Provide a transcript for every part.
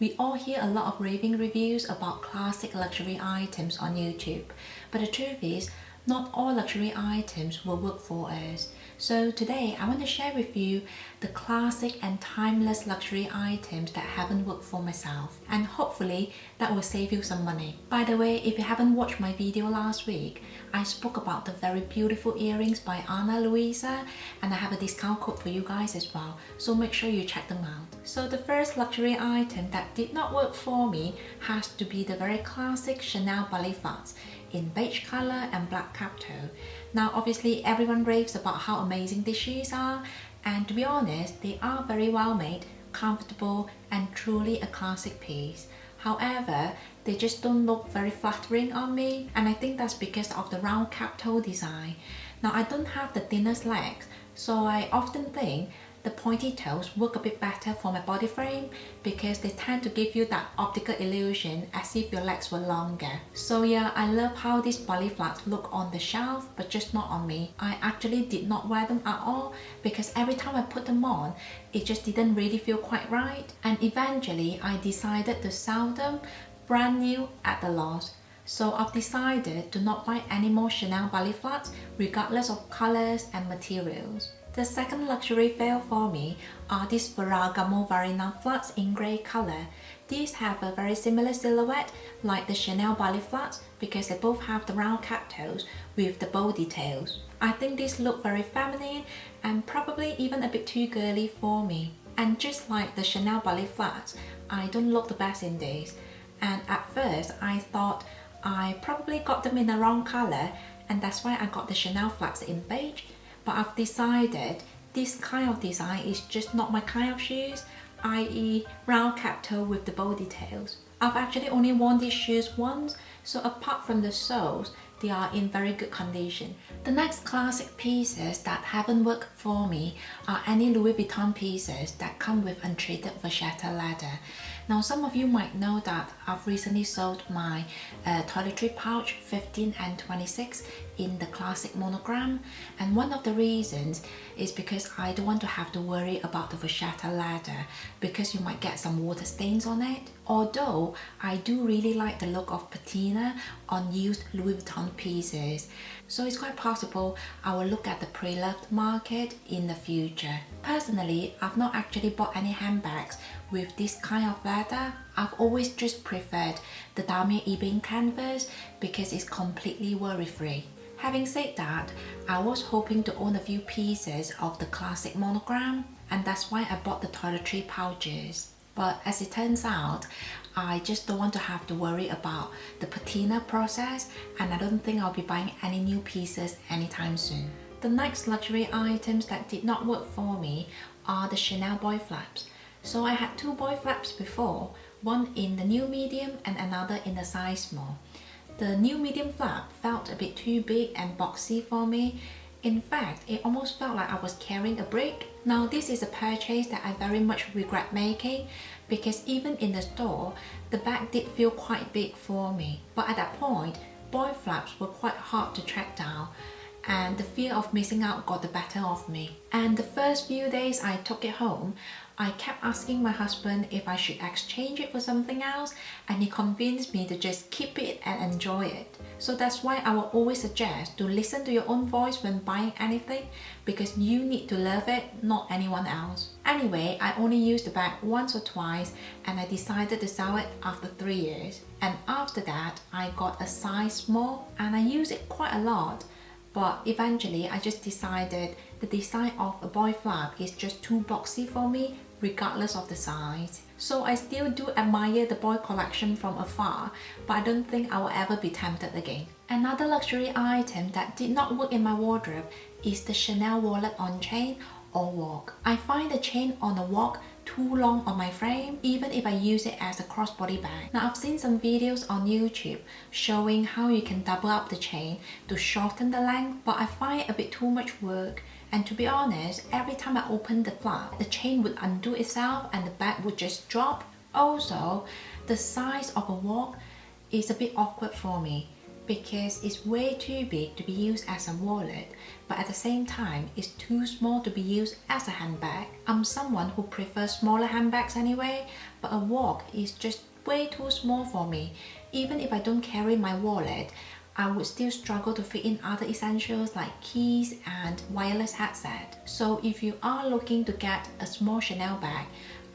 We all hear a lot of raving reviews about classic luxury items on YouTube, but the truth is, not all luxury items will work for us. So today I want to share with you the classic and timeless luxury items that haven't worked for myself, and hopefully that will save you some money. By the way, if you haven't watched my video last week, I spoke about the very beautiful earrings by Ana Luisa, and I have a discount code for you guys as well, so make sure you check them out. So the first luxury item that did not work for me has to be the very classic Chanel ballet flats in beige color and black cap toe. Now obviously everyone raves about how amazing these shoes are, and to be honest, they are very well made, comfortable, and truly a classic piece. However, they just don't look very flattering on me, and I think that's because of the round cap toe design. Now I don't have the thinnest legs, so I often think the pointy toes work a bit better for my body frame because they tend to give you that optical illusion as if your legs were longer. So yeah, I love how these ballet flats look on the shelf, but just not on me. I actually did not wear them at all because every time I put them on, it just didn't really feel quite right. And eventually I decided to sell them brand new at the loss. So I've decided to not buy any more Chanel ballet flats regardless of colors and materials. The second luxury fail for me are these Baraka flats in grey color. These have a very similar silhouette like the Chanel ballet flats because they both have the round cap toes with the bow details. I think these look very feminine and probably even a bit too girly for me. And just like the Chanel ballet flats, I don't look the best in these. And at first I thought I probably got them in the wrong color, and that's why I got the Chanel flats in beige. But I've decided this kind of design is just not my kind of shoes, i.e. round cap toe with the bow details. I've actually only worn these shoes once, so apart from the soles, they are in very good condition. The next classic pieces that haven't worked for me are any Louis Vuitton pieces that come with untreated Vachetta leather. Now some of you might know that I've recently sold my toiletry pouch 15 and 26 in the classic monogram, and one of the reasons is because I don't want to have to worry about the Vachetta leather because you might get some water stains on it. Although I do really like the look of patina on used Louis Vuitton pieces, so it's quite possible I will look at the pre-loved market in the future. Personally, I've not actually bought any handbags with this kind of leather. I've always just preferred the Damier Ebene canvas because it's completely worry-free. Having said that, I was hoping to own a few pieces of the classic monogram, and that's why I bought the toiletry pouches. But as it turns out, I just don't want to have to worry about the patina process, and I don't think I'll be buying any new pieces anytime soon. The next luxury items that did not work for me are the Chanel boy flaps. So I had two boy flaps before, one in the new medium and another in the size small. The new medium flap felt a bit too big and boxy for me. In fact, it almost felt like I was carrying a brick. Now this is a purchase that I very much regret making because even in the store, the bag did feel quite big for me. But at that point, boy flaps were quite hard to track down, and the fear of missing out got the better of me. And the first few days I took it home, I kept asking my husband if I should exchange it for something else, and he convinced me to just keep it and enjoy it. So that's why I will always suggest to listen to your own voice when buying anything, because you need to love it, not anyone else. Anyway, I only used the bag once or twice, and I decided to sell it after 3 years. And after that, I got a size small, and I use it quite a lot. But eventually I just decided the design of a boy flap is just too boxy for me regardless of the size. So I still do admire the boy collection from afar, but I don't think I will ever be tempted again. Another luxury item that did not work in my wardrobe is the Chanel wallet on chain or walk. I find the chain on the walk too long on my frame, even if I use it as a crossbody bag. Now I've seen some videos on YouTube showing how you can double up the chain to shorten the length, but I find it a bit too much work. And to be honest, every time I open the flap, the chain would undo itself and the bag would just drop. Also, the size of a walk is a bit awkward for me because it's way too big to be used as a wallet, but at the same time it's too small to be used as a handbag. I'm someone who prefers smaller handbags anyway, but a walk is just way too small for me. Even if I don't carry my wallet, I would still struggle to fit in other essentials like keys and wireless headset. So if you are looking to get a small Chanel bag,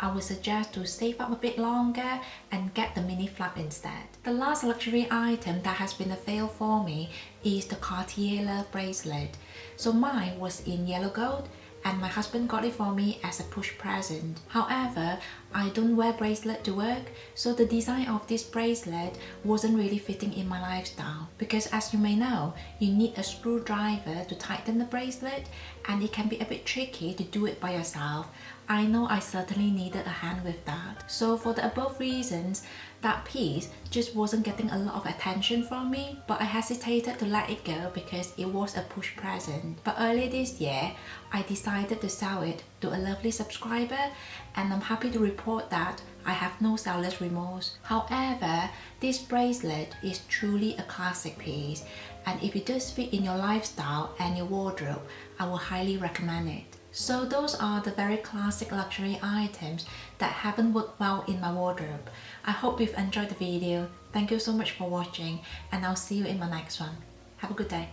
I would suggest to save up a bit longer and get the mini flap instead. The last luxury item that has been a fail for me is the Cartier Love bracelet. So mine was in yellow gold and my husband got it for me as a push present. However, I don't wear bracelet to work, so the design of this bracelet wasn't really fitting in my lifestyle. Because as you may know, you need a screwdriver to tighten the bracelet and it can be a bit tricky to do it by yourself. I know I certainly needed a hand with that. So for the above reasons, that piece just wasn't getting a lot of attention from me, but I hesitated to let it go because it was a push present. But earlier this year, I decided to sell it to a lovely subscriber, and I'm happy to report that I have no seller's remorse. However, this bracelet is truly a classic piece, and if it does fit in your lifestyle and your wardrobe, I will highly recommend it. So those are the very classic luxury items that haven't worked well in my wardrobe. I hope you've enjoyed the video. Thank you so much for watching, and I'll see you in my next one. Have a good day.